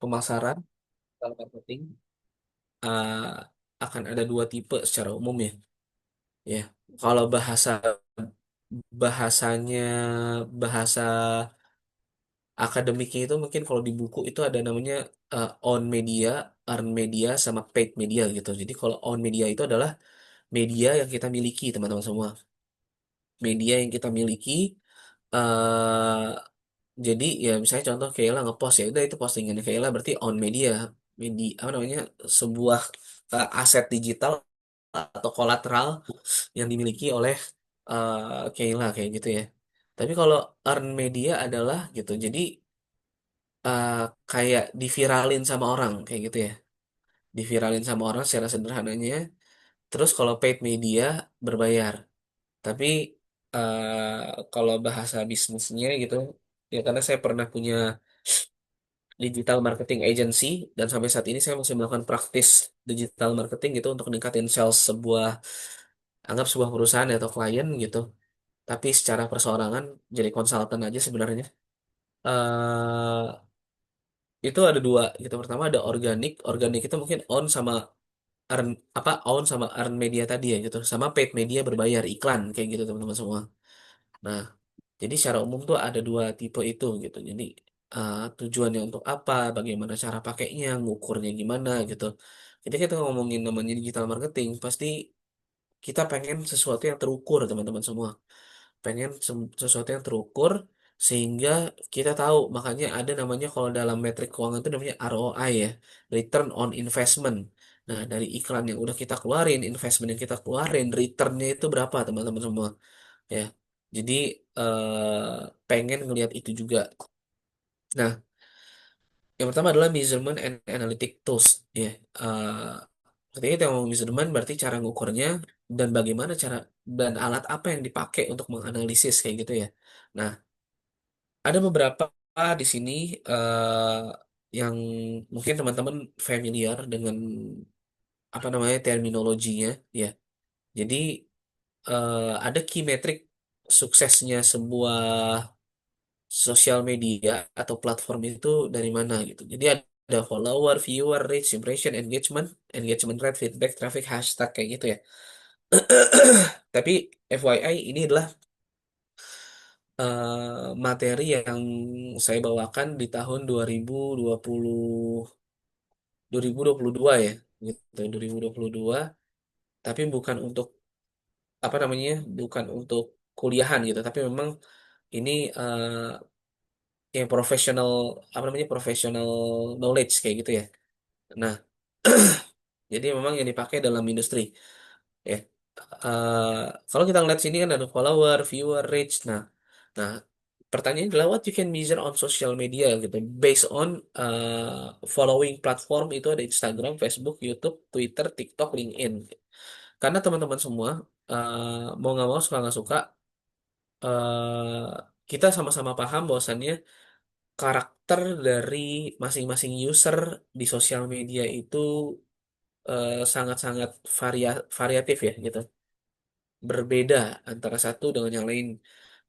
pemasaran, digital marketing uh, akan ada dua tipe secara umum ya. Ya, kalau bahasanya bahasa akademiknya itu mungkin kalau di buku itu ada namanya own media, earn media, sama paid media gitu. Jadi kalau own media itu adalah media yang kita miliki teman-teman semua. Media yang kita miliki. eh jadi ya misalnya contoh Kayla ngepost ya udah itu postingannya Kayla berarti own media, media apa namanya sebuah aset digital atau kolateral yang dimiliki oleh Kayla kayak gitu ya. Tapi kalau earn media adalah gitu. Jadi eh, kayak diviralin sama orang kayak gitu ya. Diviralin sama orang secara sederhananya. Terus kalau paid media berbayar. Tapi kalau bahasa bisnisnya gitu, ya karena saya pernah punya digital marketing agency dan sampai saat ini saya masih melakukan praktis digital marketing gitu untuk meningkatin sales anggap sebuah perusahaan atau klien gitu. Tapi secara perseorangan jadi konsultan aja sebenarnya. eh itu ada dua gitu. Pertama ada organik, organik itu mungkin earn own sama earn media tadi ya gitu, sama paid media berbayar iklan kayak gitu teman-teman semua. Nah, jadi secara umum tuh ada dua tipe itu gitu. Jadi tujuannya untuk apa, bagaimana cara pakainya, ngukurnya gimana gitu. Jadi kita ngomongin namanya digital marketing, pasti kita pengen sesuatu yang terukur teman-teman semua. Pengen sesuatu yang terukur sehingga kita tahu. Makanya ada namanya kalau dalam metrik keuangan itu namanya ROI ya, Return on Investment. Nah, dari iklan yang udah kita keluarin, investment yang kita keluarin, returnnya itu berapa teman-teman semua ya. Jadi pengen ngelihat itu juga. Nah, yang pertama adalah measurement and analytic tools ya. Eh, Ketika kita ngomong measurement berarti cara ngukurnya dan bagaimana cara dan alat apa yang dipakai untuk menganalisis kayak gitu ya. Nah, ada beberapa di sini yang mungkin teman-teman familiar dengan apa namanya terminologinya ya. Jadi ada key metric suksesnya sebuah sosial media atau platform itu dari mana gitu. Jadi ada follower, viewer, reach, impression, engagement, engagement rate, feedback, traffic, hashtag kayak gitu ya. Tapi FYI ini adalah materi yang saya bawakan di tahun 2022 ya, gitu 2022. Tapi bukan untuk apa namanya, bukan untuk kuliahan gitu. Tapi memang ini yang profesional apa namanya profesional knowledge kayak gitu ya. Nah, jadi memang yang dipakai dalam industri ya. Eh, Kalau kita ngeliat sini kan ada follower, viewer, reach. Nah, pertanyaannya adalah what you can measure on social media gitu. Based on following platform itu ada Instagram, Facebook, YouTube, Twitter, TikTok, LinkedIn. Karena teman-teman semua mau nggak mau suka nggak suka eh, kita sama-sama paham bahwasannya karakter dari masing-masing user di sosial media itu sangat-sangat variatif ya gitu. Berbeda antara satu dengan yang lain.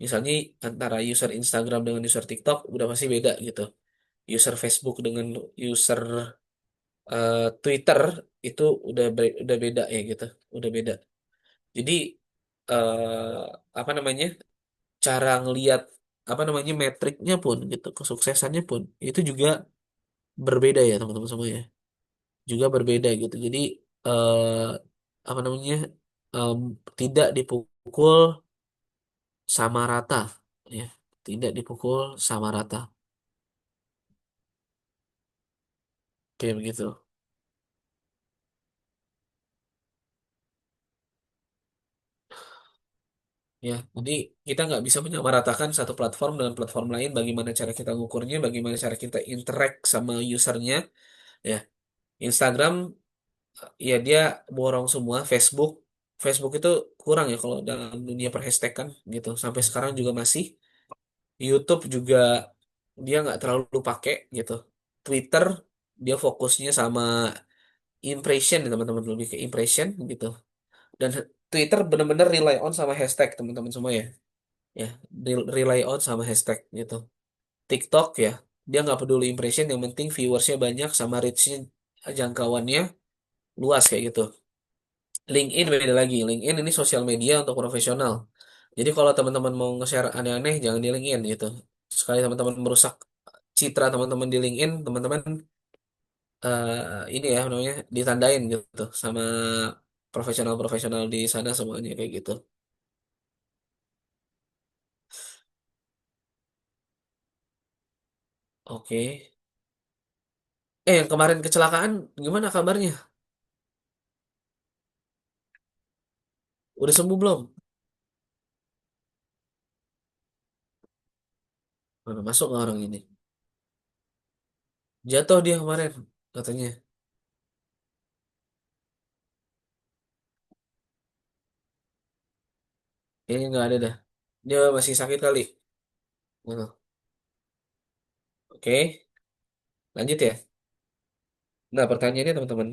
Misalnya antara user Instagram dengan user TikTok udah pasti beda gitu. User Facebook dengan user Twitter itu udah beda ya gitu. Udah beda. Jadi apa namanya? Cara ngelihat apa namanya metriknya pun gitu, kesuksesannya pun itu juga berbeda ya teman-teman semua ya. Juga berbeda gitu. Jadi eh, apa namanya em, tidak dipukul sama rata, ya, tidak dipukul sama rata, kayak begitu. Ya, jadi kita nggak bisa menyamaratakan satu platform dengan platform lain. Bagaimana cara kita ngukurnya, bagaimana cara kita interact sama usernya. Ya, Instagram ya dia borong semua. Facebook itu kurang ya kalau dalam dunia per hashtag kan gitu. Sampai sekarang juga masih. YouTube juga dia nggak terlalu pakai gitu. Twitter dia fokusnya sama impression ya, teman-teman, lebih ke impression gitu. Dan Twitter benar-benar rely on sama hashtag teman-teman semua ya. Ya, rely on sama hashtag gitu. TikTok ya. Dia nggak peduli impression, yang penting viewersnya banyak sama reachnya, jangkauannya luas kayak gitu. LinkedIn beda lagi. LinkedIn ini sosial media untuk profesional. Jadi kalau teman-teman mau nge-share aneh-aneh, jangan di LinkedIn gitu. Sekali teman-teman merusak citra teman-teman di LinkedIn, teman-teman ini ya namanya ditandain gitu sama profesional-profesional di sana semuanya kayak gitu. Oke. Yang kemarin kecelakaan gimana kabarnya? Udah sembuh belum? Mana masuk nggak orang ini? Jatuh dia kemarin katanya. Kayaknya nggak ada dah. Dia masih sakit kali. Nah, oke, lanjut ya. Nah, pertanyaannya teman-teman,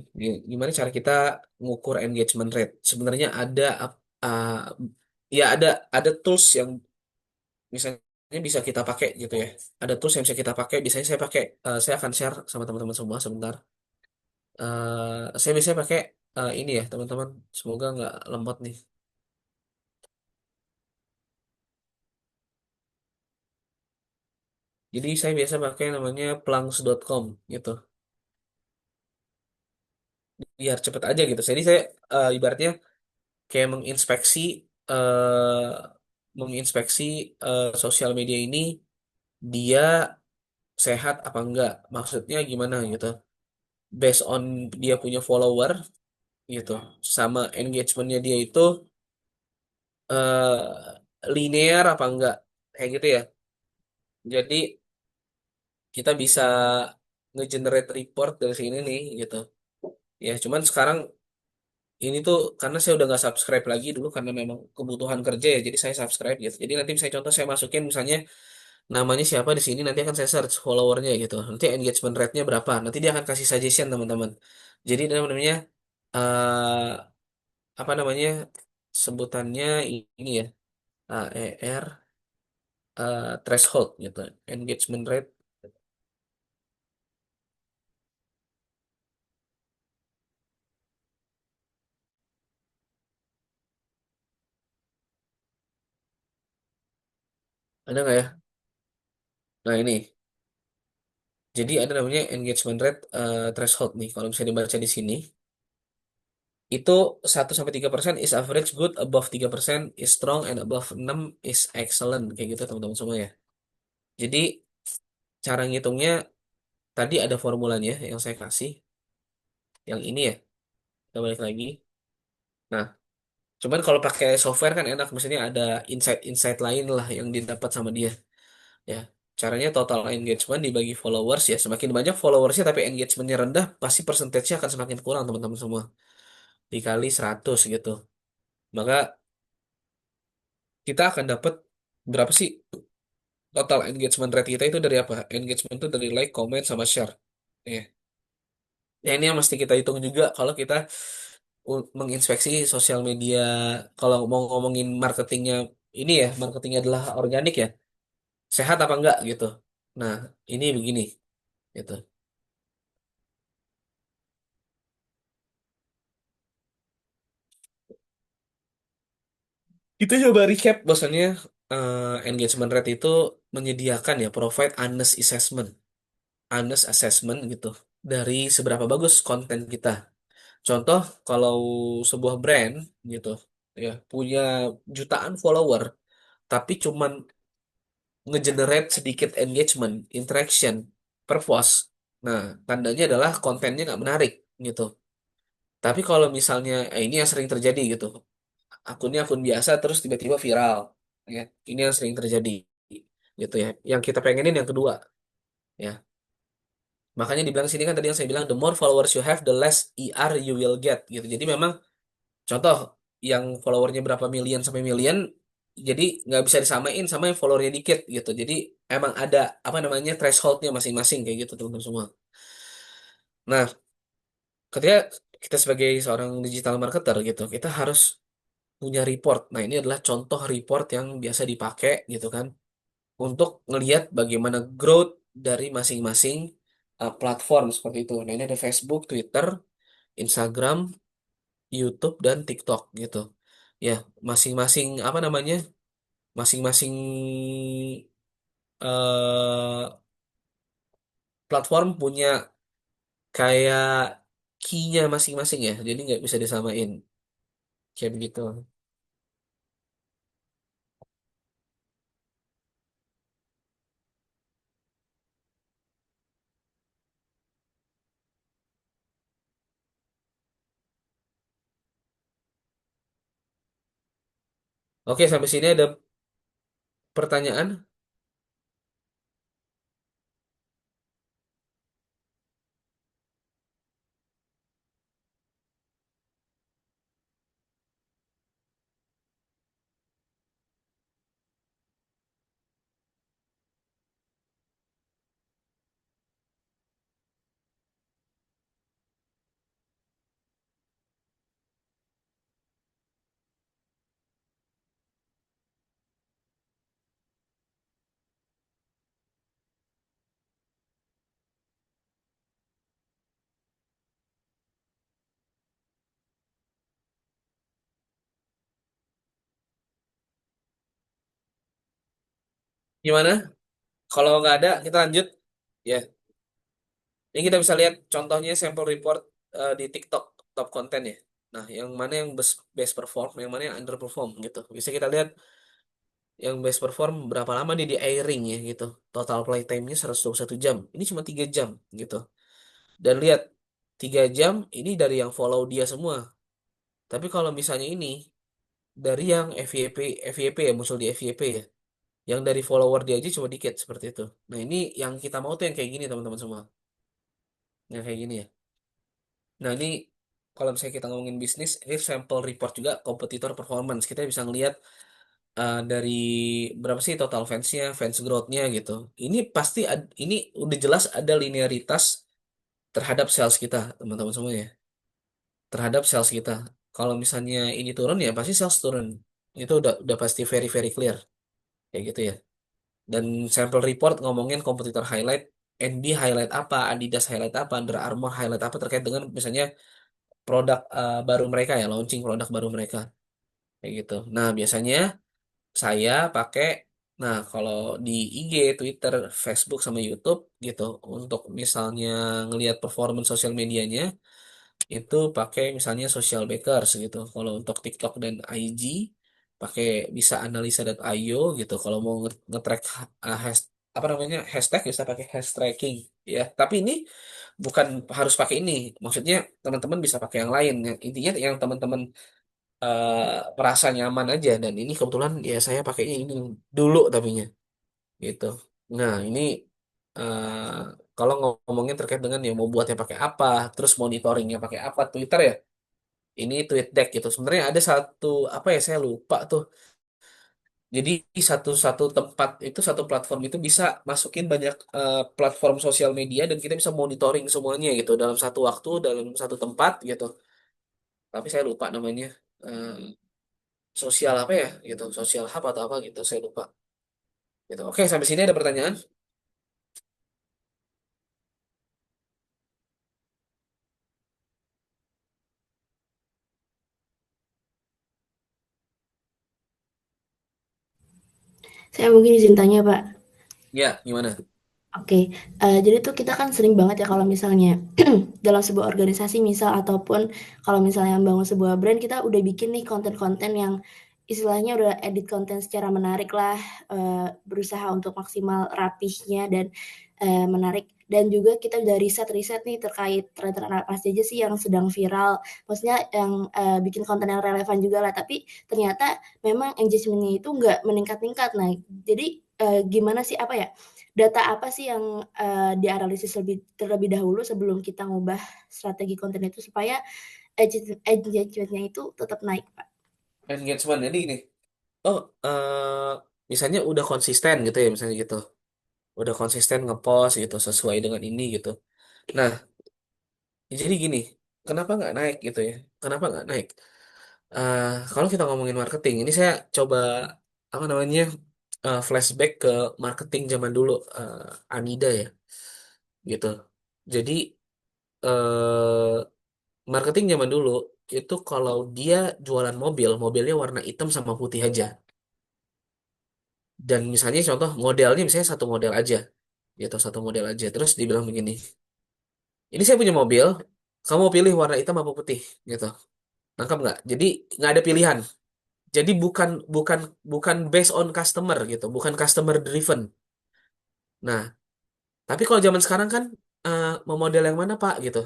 gimana cara kita ngukur engagement rate? Sebenarnya uh, ya ada tools yang misalnya bisa kita pakai gitu ya. Ada tools yang bisa kita pakai. Biasanya saya pakai, saya akan share sama teman-teman semua sebentar. Saya biasanya pakai ini ya teman-teman. Semoga nggak lemot nih. Jadi saya biasa pakai namanya planks.com gitu. Biar cepet aja gitu. Jadi saya ibaratnya kayak menginspeksi sosial media ini, dia sehat apa enggak. Maksudnya gimana gitu. Based on dia punya follower gitu. Sama engagementnya dia itu linear apa enggak. Kayak gitu ya. Jadi kita bisa nge-generate report dari sini nih gitu. Ya, cuman sekarang ini tuh karena saya udah nggak subscribe lagi dulu karena memang kebutuhan kerja ya, jadi saya subscribe gitu. Jadi nanti misalnya contoh saya masukin misalnya namanya siapa di sini, nanti akan saya search followernya gitu. Nanti engagement rate-nya berapa? Nanti dia akan kasih suggestion teman-teman. Jadi namanya eh apa namanya sebutannya ini ya, AER, threshold gitu. Engagement rate ada nggak ya? Nah ini, jadi ada namanya engagement rate threshold nih. Kalau bisa dibaca di sini, itu 1 sampai 3% is average good, above 3% is strong, and above 6 is excellent. Kayak gitu teman-teman semua ya. Jadi cara ngitungnya tadi ada formulanya yang saya kasih. Yang ini ya, kita balik lagi. Nah, cuman kalau pakai software kan enak. Maksudnya ada insight-insight lain lah yang didapat sama dia. Ya, caranya total engagement dibagi followers ya. Semakin banyak followersnya tapi engagementnya rendah, pasti persentasenya akan semakin kurang teman-teman semua. Dikali 100 gitu. Maka kita akan dapat berapa sih total engagement rate kita itu dari apa? Engagement itu dari like, comment, sama share. Ya. Ya ini yang mesti kita hitung juga kalau kita menginspeksi sosial media. Kalau mau ngomongin marketingnya, ini ya, marketingnya adalah organik ya. Sehat apa enggak gitu. Nah, ini begini gitu. Kita coba recap bahwasannya engagement rate itu menyediakan ya provide honest assessment gitu dari seberapa bagus konten kita. Contoh, kalau sebuah brand gitu ya punya jutaan follower tapi cuman ngegenerate sedikit engagement, interaction per post. Nah, tandanya adalah kontennya nggak menarik gitu. Tapi kalau misalnya ini yang sering terjadi gitu. Akunnya akun biasa terus tiba-tiba viral ya. Ini yang sering terjadi gitu ya. Yang kita pengenin yang kedua ya. Makanya dibilang sini kan tadi yang saya bilang the more followers you have the less ER you will get gitu. Jadi memang contoh yang followernya berapa million sampai million, jadi nggak bisa disamain sama yang followernya dikit gitu. Jadi emang ada apa namanya thresholdnya masing-masing kayak gitu teman-teman semua. Nah, ketika kita sebagai seorang digital marketer gitu, kita harus punya report. Nah, ini adalah contoh report yang biasa dipakai gitu kan untuk ngelihat bagaimana growth. dari masing-masing platform seperti itu. Nah, ini ada Facebook, Twitter, Instagram, YouTube, dan TikTok gitu. Ya, masing-masing apa namanya? Masing-masing eh, platform punya kayak key-nya masing-masing ya. Jadi nggak bisa disamain. Kayak begitu. Oke, sampai sini ada pertanyaan. Gimana? Kalau nggak ada, kita lanjut. Ya, ini kita bisa lihat contohnya sampel report di TikTok top konten ya. Nah, yang mana yang best perform, yang mana yang underperform gitu. Bisa kita lihat yang best perform berapa lama dia di airing ya gitu. Total playtime-nya 121 jam. Ini cuma 3 jam gitu. Dan lihat 3 jam ini dari yang follow dia semua. Tapi kalau misalnya ini dari yang FYP ya muncul di FYP ya. Yang dari follower dia aja cuma dikit seperti itu. Nah, ini yang kita mau tuh yang kayak gini teman-teman semua. Yang kayak gini ya. Nah, ini kalau misalnya kita ngomongin bisnis, ini sampel report juga kompetitor performance. Kita bisa ngelihat dari berapa sih total fansnya, fans growth-nya gitu. Ini pasti ini udah jelas ada linearitas terhadap sales kita, teman-teman semua ya. Terhadap sales kita. Kalau misalnya ini turun ya pasti sales turun. Itu udah pasti very very clear kayak gitu ya. Dan sampel report ngomongin kompetitor highlight, NB highlight apa, Adidas highlight apa, Under Armour highlight apa terkait dengan misalnya produk baru mereka ya, launching produk baru mereka kayak gitu. Nah, biasanya saya pakai, nah kalau di IG, Twitter, Facebook sama YouTube gitu untuk misalnya ngelihat performance sosial medianya itu pakai misalnya social backers gitu. Kalau untuk TikTok dan IG pakai bisa analisa.io gitu. Kalau mau nge-track apa namanya hashtag bisa pakai hashtagging ya. Tapi ini bukan harus pakai ini. Maksudnya teman-teman bisa pakai yang lain. Intinya yang teman-teman merasa nyaman aja. Dan ini kebetulan ya saya pakainya ini dulu tapinya gitu. Nah ini eh, kalau ngomongin terkait dengan ya mau buatnya pakai apa, terus monitoringnya pakai apa, Twitter ya. Ini TweetDeck gitu. Sebenarnya ada satu apa ya saya lupa tuh. Jadi satu-satu tempat itu satu platform itu bisa masukin banyak platform sosial media dan kita bisa monitoring semuanya gitu dalam satu waktu dalam satu tempat gitu. Tapi saya lupa namanya. Eh, Sosial apa ya gitu, sosial hub atau apa gitu, saya lupa. Gitu. Oke, sampai sini ada pertanyaan? Saya mungkin izin tanya, Pak. Ya, gimana? Oke, jadi tuh kita kan sering banget ya kalau misalnya dalam sebuah organisasi misal ataupun kalau misalnya membangun sebuah brand, kita udah bikin nih konten-konten yang istilahnya udah edit konten secara menarik lah, berusaha untuk maksimal rapihnya dan, menarik dan juga kita udah riset-riset nih terkait tren-tren apa aja sih yang sedang viral, maksudnya yang, bikin konten yang relevan juga lah, tapi ternyata memang engagement-nya itu nggak meningkat-ningkat. Nah, jadi, gimana sih, apa ya, data apa sih yang, dianalisis terlebih dahulu sebelum kita ngubah strategi konten itu supaya engagement-nya itu tetap naik, Pak? Engagement. Jadi gini, oh, misalnya udah konsisten gitu ya, misalnya gitu. Udah konsisten ngepost gitu, sesuai dengan ini gitu. Nah, jadi gini, kenapa nggak naik gitu ya? Kenapa nggak naik? Kalau kita ngomongin marketing, ini saya coba, apa namanya, flashback ke marketing zaman dulu, Anida ya, gitu. Jadi eh, marketing zaman dulu itu kalau dia jualan mobil, mobilnya warna hitam sama putih aja. Dan misalnya contoh modelnya misalnya satu model aja, gitu satu model aja. Terus dibilang begini, ini saya punya mobil, kamu mau pilih warna hitam apa putih, gitu. Nangkap nggak? Jadi nggak ada pilihan. Jadi bukan bukan bukan based on customer gitu, bukan customer driven. Nah, tapi kalau zaman sekarang kan mau model yang mana Pak gitu.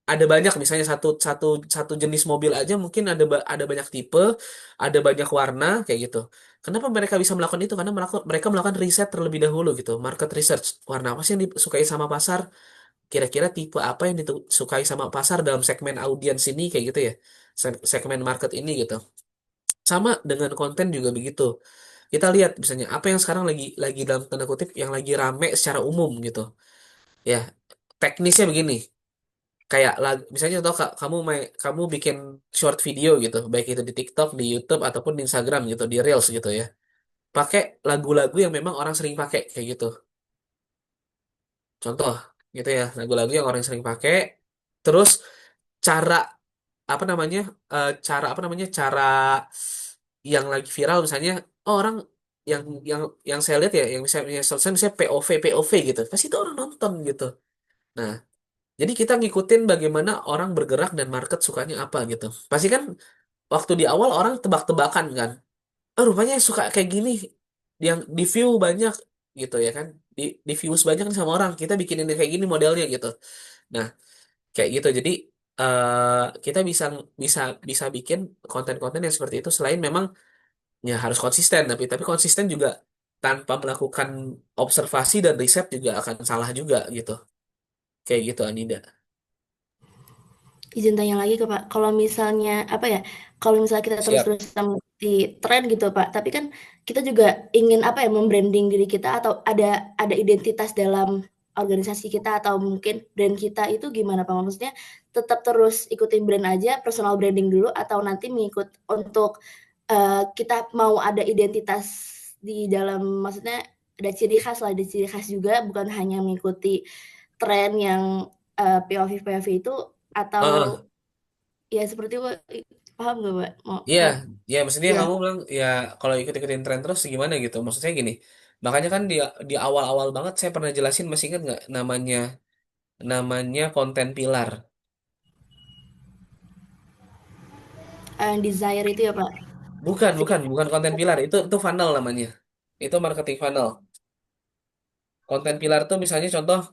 Ada banyak misalnya satu satu satu jenis mobil aja mungkin ada banyak tipe, ada banyak warna kayak gitu. Kenapa mereka bisa melakukan itu? Karena mereka melakukan riset terlebih dahulu gitu, market research. Warna apa sih yang disukai sama pasar? Kira-kira tipe apa yang disukai sama pasar dalam segmen audiens ini kayak gitu ya. Segmen market ini gitu. Sama dengan konten juga begitu. Kita lihat misalnya apa yang sekarang lagi dalam tanda kutip yang lagi rame secara umum gitu. Ya, teknisnya begini. Kayak misalnya contoh kamu bikin short video gitu, baik itu di TikTok, di YouTube ataupun di Instagram gitu, di Reels gitu ya. Pakai lagu-lagu yang memang orang sering pakai kayak gitu. Contoh gitu ya, lagu-lagu yang orang sering pakai. Terus cara apa namanya? Cara apa namanya? Cara yang lagi viral misalnya orang yang yang yang saya lihat ya, yang misalnya POV gitu. Pasti itu orang nonton gitu. Nah, jadi kita ngikutin bagaimana orang bergerak dan market sukanya apa gitu. Pasti kan waktu di awal orang tebak-tebakan kan. Oh, rupanya suka kayak gini. Yang di view banyak gitu ya kan. Di views banyak nih sama orang. Kita bikinin kayak gini modelnya gitu. Nah, kayak gitu. Jadi kita bisa bisa bisa bikin konten-konten yang seperti itu selain memang ya harus konsisten tapi konsisten juga tanpa melakukan observasi dan riset juga akan salah juga gitu. Kayak gitu Anida. Izin tanya lagi ke Pak, kalau misalnya apa ya, kalau misalnya kita Siap. terus-terusan mengikuti tren gitu Pak, tapi kan kita juga ingin apa ya, mem-branding diri kita atau ada identitas dalam organisasi kita atau mungkin brand kita itu gimana Pak? Maksudnya tetap terus ikutin brand aja, personal branding dulu atau nanti mengikut untuk, kita mau ada identitas di dalam maksudnya ada ciri khas lah, ada ciri khas juga bukan hanya mengikuti tren yang, POV-POV itu atau Heeh. ya seperti itu, paham nggak, Mbak? Mau Iya, mau ya maksudnya iya, kamu bilang ya kalau ikut-ikutin tren terus gimana gitu. Maksudnya gini. Makanya kan di awal-awal banget saya pernah jelasin masih ingat nggak namanya konten pilar. desire itu ya, Pak? Bukan, Si bukan konten pilar. Itu funnel namanya. Itu marketing funnel. Konten pilar tuh misalnya contoh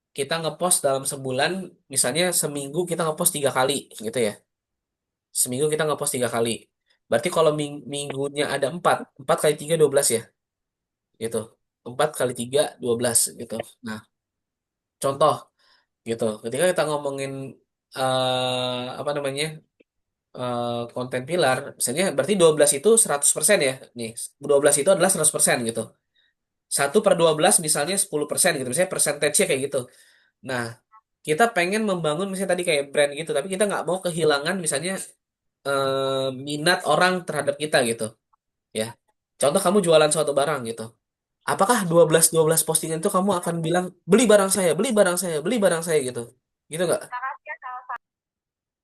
kita ngepost dalam sebulan, misalnya seminggu kita ngepost 3 kali gitu ya. Seminggu kita ngepost 3 kali. Berarti kalau minggunya ada 4 kali 3 12 ya, gitu. 4 kali 3 12 gitu. Nah, contoh gitu. Ketika kita ngomongin apa namanya konten pilar, misalnya berarti 12 itu 100% ya. Nih, 12 itu adalah 100% gitu. 1/12 misalnya 10% gitu. Misalnya persentasenya kayak gitu. Nah, kita pengen membangun misalnya tadi kayak brand gitu, tapi kita nggak mau kehilangan misalnya minat orang terhadap kita gitu ya. Contoh kamu jualan suatu barang gitu. Apakah 12 postingan itu kamu akan bilang beli barang saya, beli barang saya, beli barang saya gitu. Gitu nggak?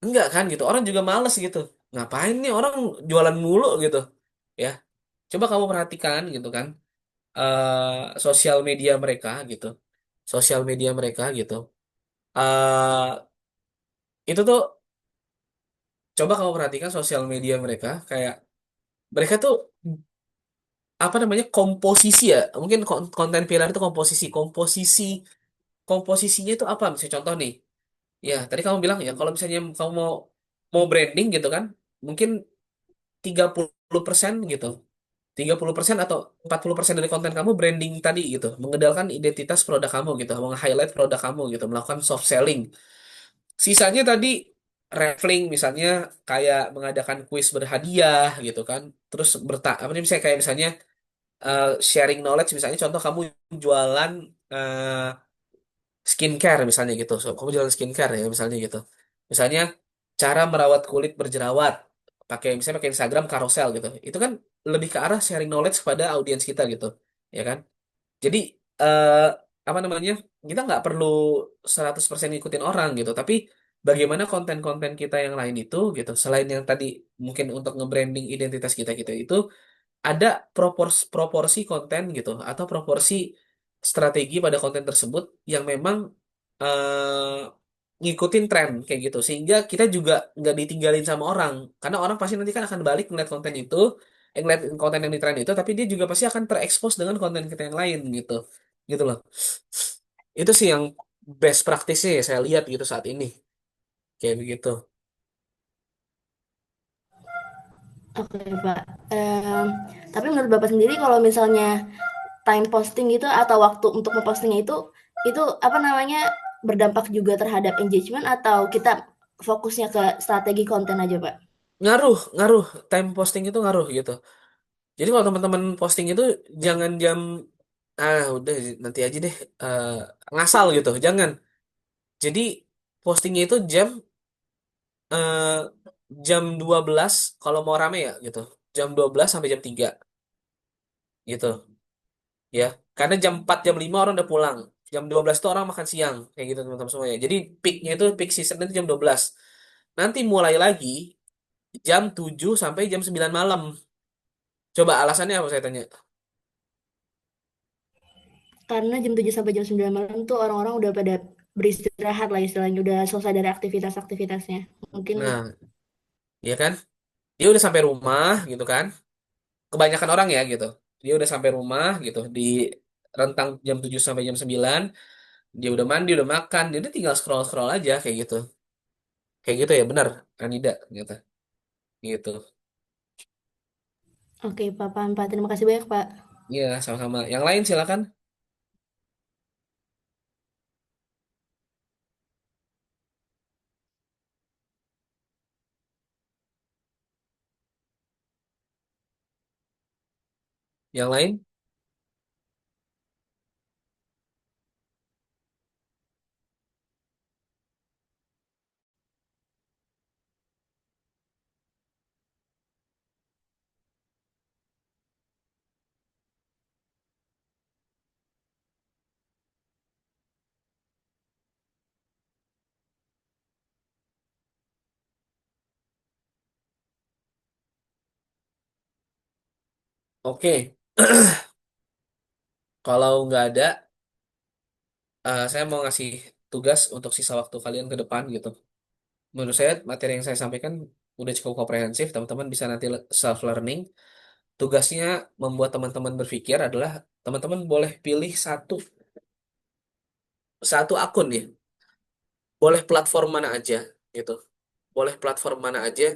Enggak kan gitu. Orang juga males gitu. Ngapain nih orang jualan mulu gitu. Ya. Coba kamu perhatikan gitu kan. Sosial media mereka gitu. Sosial media mereka gitu. eh itu tuh coba kamu perhatikan sosial media mereka kayak mereka tuh apa namanya komposisi ya mungkin konten pilar itu komposisinya itu apa misalnya contoh nih ya tadi kamu bilang ya kalau misalnya kamu mau mau branding gitu kan mungkin 30% gitu 30% atau 40% dari konten kamu branding tadi gitu mengedalkan identitas produk kamu gitu meng-highlight produk kamu gitu melakukan soft selling sisanya tadi raffling misalnya kayak mengadakan kuis berhadiah gitu kan terus apa nih misalnya kayak misalnya sharing knowledge misalnya contoh kamu jualan skincare misalnya gitu. So, kamu jualan skincare ya misalnya gitu. Misalnya cara merawat kulit berjerawat pakai misalnya pakai Instagram carousel gitu. Itu kan lebih ke arah sharing knowledge pada audiens kita gitu, ya kan? Jadi eh, apa namanya? Kita nggak perlu 100% ngikutin orang gitu, tapi bagaimana konten-konten kita yang lain itu gitu, selain yang tadi mungkin untuk nge-branding identitas kita kita itu ada proporsi konten gitu atau proporsi strategi pada konten tersebut yang memang ngikutin tren kayak gitu sehingga kita juga nggak ditinggalin sama orang karena orang pasti nanti kan akan balik ngeliat konten itu ngeliat konten yang di tren itu tapi dia juga pasti akan terekspos dengan konten kita yang lain gitu gitu loh itu sih yang best practice-nya ya saya lihat gitu saat ini kayak begitu. Oke, Pak. Em, tapi menurut Bapak sendiri kalau misalnya time posting gitu atau waktu untuk mempostingnya itu apa namanya, berdampak juga terhadap engagement atau kita fokusnya ke strategi konten aja, Pak? Ngaruh ngaruh time posting itu ngaruh gitu. Jadi kalau teman-teman posting itu jangan jam udah nanti aja deh eh, ngasal gitu, jangan. Jadi postingnya itu eh, jam 12 kalau mau rame ya gitu. Jam 12 sampai jam 3 gitu ya. Karena jam 4 jam 5 orang udah pulang. Jam 12 itu orang makan siang kayak gitu teman-teman semuanya. Jadi peaknya itu peak season itu jam 12. Nanti mulai lagi jam 7 sampai jam 9 malam. Coba alasannya apa saya tanya? Karena jam 7 sampai jam 9 malam tuh orang-orang udah pada beristirahat lah istilahnya, udah selesai dari aktivitas-aktivitasnya. Mungkin Nah, ya kan? Dia udah sampai rumah gitu kan. Kebanyakan orang ya gitu. Dia udah sampai rumah gitu di rentang jam 7 sampai jam 9, dia udah mandi, udah makan, dia udah tinggal scroll-scroll aja kayak gitu. Kayak gitu ya, benar, Anida gitu. Gitu. oke, Pak, paham, Pak. Terima kasih banyak, Pak. Iya, sama-sama. Yang lain silakan. Yang lain? Oke. Kalau nggak ada, saya mau ngasih tugas untuk sisa waktu kalian ke depan gitu. Menurut saya materi yang saya sampaikan udah cukup komprehensif. Teman-teman bisa nanti self learning. Tugasnya membuat teman-teman berpikir adalah teman-teman boleh pilih satu satu akun ya. Boleh platform mana aja gitu. Boleh platform mana aja.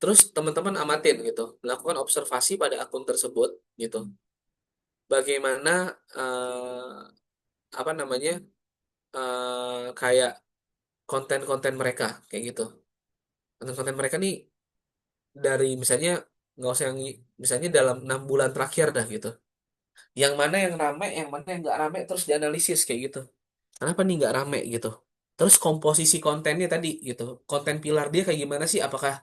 Terus teman-teman amatin gitu. Melakukan observasi pada akun tersebut gitu. Bagaimana apa namanya kayak konten-konten mereka kayak gitu. Konten-konten mereka nih dari misalnya nggak usah yang misalnya dalam 6 bulan terakhir dah gitu. Yang mana yang rame, yang mana yang nggak rame terus dianalisis kayak gitu. Kenapa nih nggak rame gitu? Terus komposisi kontennya tadi gitu. Konten pilar dia kayak gimana sih? Apakah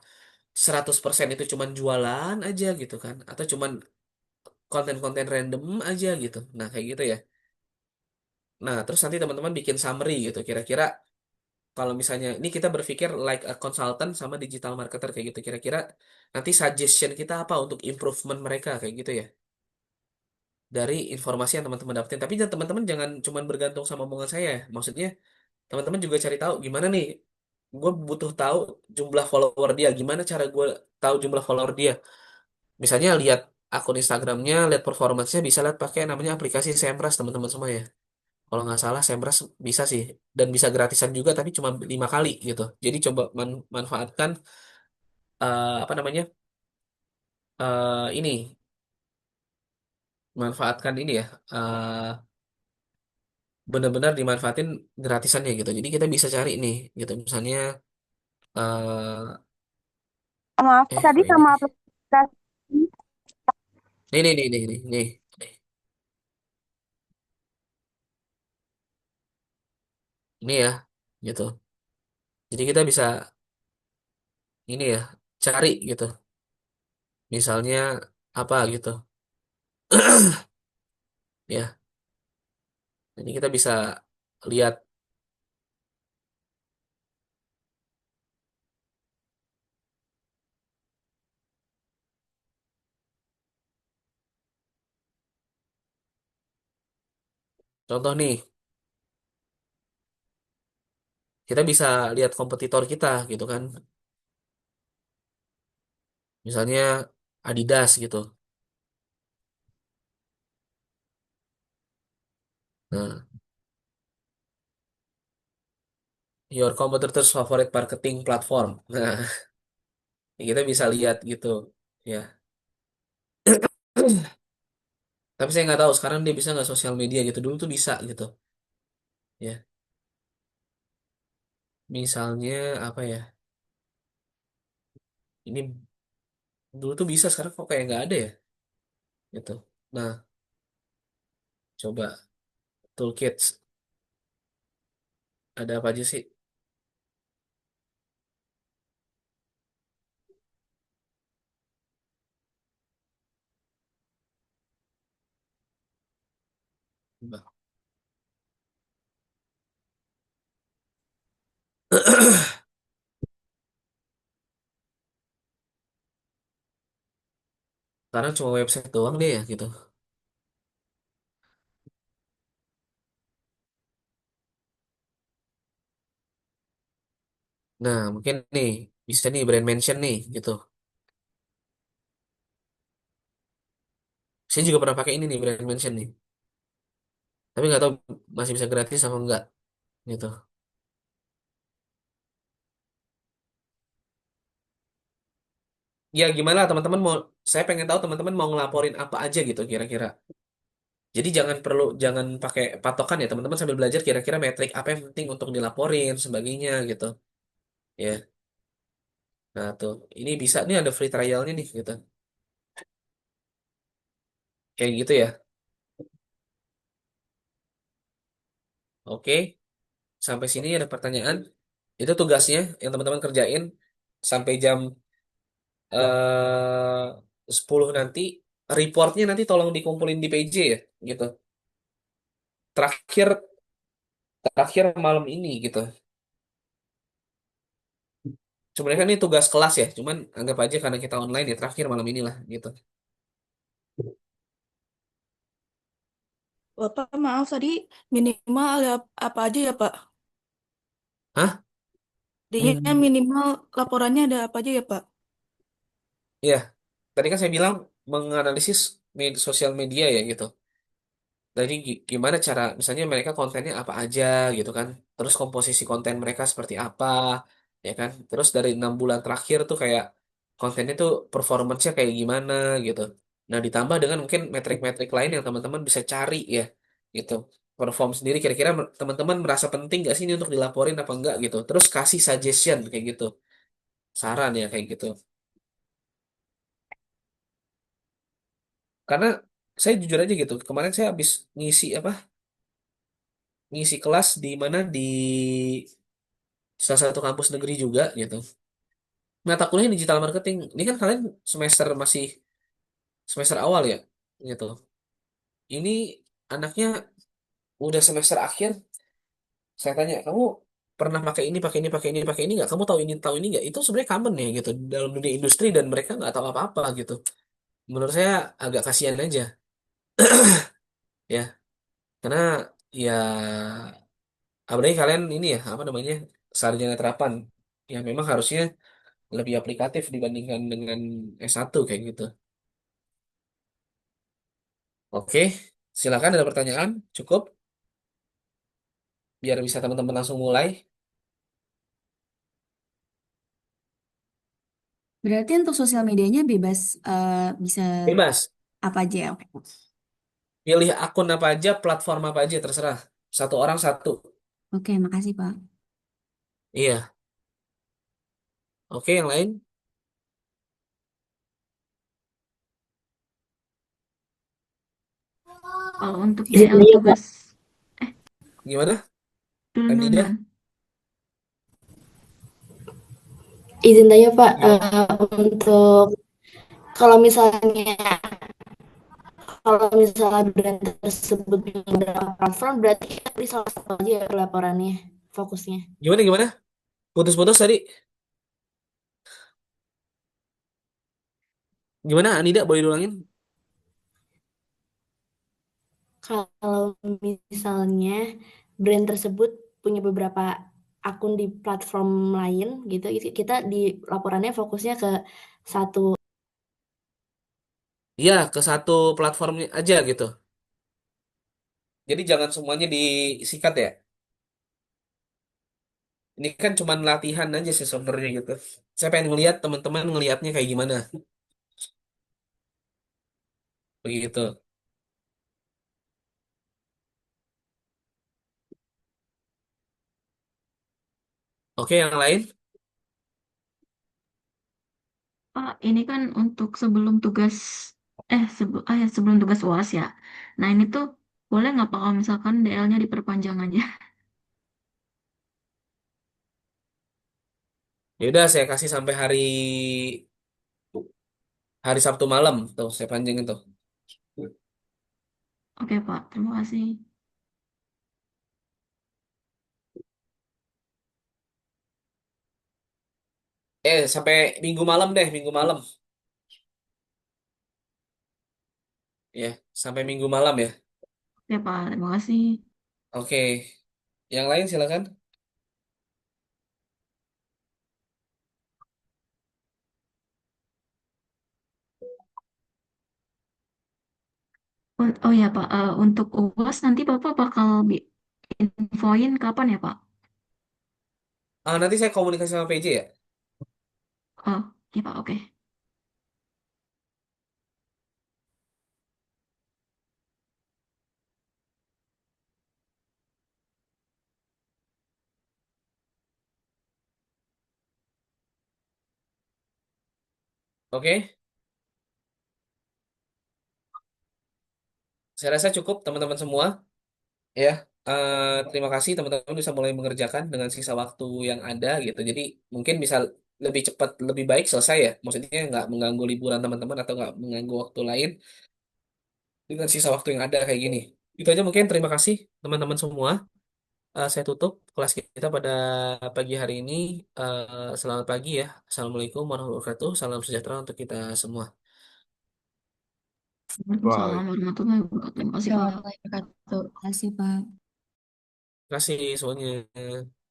100% itu cuman jualan aja gitu kan? Atau cuman konten-konten random aja gitu. Nah, kayak gitu ya. Nah, terus nanti teman-teman bikin summary gitu. Kira-kira kalau misalnya ini kita berpikir like a consultant sama digital marketer kayak gitu. Kira-kira nanti suggestion kita apa untuk improvement mereka kayak gitu ya. Dari informasi yang teman-teman dapetin. Tapi teman-teman jangan cuman bergantung sama omongan saya, ya. Maksudnya teman-teman juga cari tahu gimana nih. Gue butuh tahu jumlah follower dia. Gimana cara gue tahu jumlah follower dia? Misalnya lihat akun Instagramnya, lihat performance-nya bisa lihat pakai namanya aplikasi Semrush teman-teman semua ya. Kalau nggak salah Semrush bisa sih dan bisa gratisan juga tapi cuma 5 kali gitu. Jadi coba manfaatkan apa namanya ini manfaatkan ini ya benar-benar dimanfaatin gratisannya gitu. Jadi kita bisa cari nih gitu misalnya eh Maaf, tadi kok ini sama aplikasi. nih ini ya gitu. Jadi kita bisa ini ya cari gitu. Misalnya apa gitu. Ya, jadi kita bisa lihat contoh nih, kita bisa lihat kompetitor kita gitu kan. Misalnya Adidas gitu. Nah, your competitors favorite marketing platform. Nah, kita bisa lihat gitu. Ya. Tapi saya nggak tahu sekarang dia bisa nggak sosial media gitu. Dulu tuh bisa gitu. Ya. Misalnya apa ya? Ini dulu tuh bisa sekarang kok kayak nggak ada ya gitu. Nah, coba toolkits ada apa aja sih? Coba. Sekarang cuma website doang deh ya gitu. Nah, mungkin nih bisa nih brand mention nih gitu. Saya juga pernah pakai ini nih brand mention nih. Tapi nggak tahu masih bisa gratis apa enggak gitu. Ya gimana teman-teman mau saya pengen tahu teman-teman mau ngelaporin apa aja gitu kira-kira. Jadi jangan pakai patokan ya teman-teman sambil belajar kira-kira metrik apa yang penting untuk dilaporin sebagainya gitu. Ya. Nah, tuh. Ini bisa nih ada free trialnya nih gitu. Kayak gitu ya. Oke, sampai sini ada pertanyaan. Itu tugasnya yang teman-teman kerjain sampai jam 10 nanti. Reportnya nanti tolong dikumpulin di PJ ya, gitu. Terakhir terakhir malam ini gitu. Sebenarnya kan ini tugas kelas ya, cuman anggap aja karena kita online ya terakhir malam inilah gitu. Bapak, maaf tadi minimal ada apa aja ya, Pak? Hah? Tadinya minimal laporannya ada apa aja ya, Pak? Iya, tadi kan saya bilang menganalisis sosial media ya gitu. Jadi gimana cara, misalnya mereka kontennya apa aja gitu kan. Terus komposisi konten mereka seperti apa, ya kan. Terus dari 6 bulan terakhir tuh kayak kontennya tuh performance-nya kayak gimana gitu. Nah ditambah dengan mungkin metrik-metrik lain yang teman-teman bisa cari ya gitu. Perform sendiri kira-kira teman-teman merasa penting gak sih ini untuk dilaporin apa enggak gitu. Terus kasih suggestion kayak gitu. Saran ya kayak gitu. Karena saya jujur aja gitu. Kemarin saya habis ngisi apa? Ngisi kelas di mana di salah satu kampus negeri juga gitu. Mata kuliah digital marketing. Ini kan kalian masih semester awal ya gitu. Ini anaknya udah semester akhir. Saya tanya, kamu pernah pakai ini, pakai ini, pakai ini, pakai ini nggak? Kamu tahu ini nggak? Itu sebenarnya common ya gitu dalam dunia industri dan mereka nggak tahu apa-apa gitu. Menurut saya agak kasihan aja ya, karena ya apalagi kalian ini ya apa namanya sarjana terapan, ya memang harusnya lebih aplikatif dibandingkan dengan S1 kayak gitu. Oke, silakan ada pertanyaan, cukup biar bisa teman-teman langsung mulai. Berarti untuk sosial medianya bebas bisa Bebas, apa aja ya? Oke. pilih akun apa aja, platform apa aja terserah. Satu orang satu. Oke, makasih Pak. Iya, oke yang lain Kalau untuk Izin DL tanya Pak, tugas, gimana? duluan duluan Kandida? duluan. izin tanya Pak, Gimana? untuk Kalau misalnya kalau misalnya brand tersebut menggunakan platform, berarti kita beri salah satu aja ya laporannya, fokusnya. Gimana gimana? Putus-putus tadi. Gimana Anida boleh diulangin? Kalau misalnya brand tersebut punya beberapa akun di platform lain gitu, kita di laporannya fokusnya ke satu. Iya, ke satu platformnya aja gitu. Jadi jangan semuanya disikat ya. Ini kan cuman latihan aja sih sebenarnya gitu. Saya pengen ngeliat teman-teman ngelihatnya kayak gimana. Begitu. Oke, yang lain? Pak, ini kan untuk sebelum tugas UAS ya. Nah, ini tuh boleh nggak Pak kalau misalkan DL-nya diperpanjang aja? Ya udah saya kasih sampai hari hari Sabtu malam tuh saya panjangin tuh. Oke, Pak. Terima kasih. Sampai Minggu malam deh, Minggu malam. Ya, sampai Minggu malam ya. Oke, Pak. Terima kasih. Oke. Yang lain silakan. Oh ya, Pak. Untuk UAS nanti Bapak bakal infoin kapan ya, Pak? Nanti saya komunikasi sama PJ ya. Oh, ya, Pak. Oke. Oke. Saya rasa cukup teman-teman semua. Ya, terima kasih teman-teman bisa mulai mengerjakan dengan sisa waktu yang ada gitu. Jadi mungkin bisa lebih cepat, lebih baik selesai ya. Maksudnya nggak mengganggu liburan teman-teman atau nggak mengganggu waktu lain dengan sisa waktu yang ada kayak gini. Itu aja mungkin. Terima kasih teman-teman semua. Saya tutup kelas kita pada pagi hari ini. Selamat pagi ya. Assalamualaikum warahmatullahi wabarakatuh. Salam sejahtera untuk kita semua. Waalaikumsalam warahmatullahi wabarakatuh. Terima kasih, Pak. Warahmatullahi wabarakatuh. Terima kasih, Pak. Terima kasih semuanya.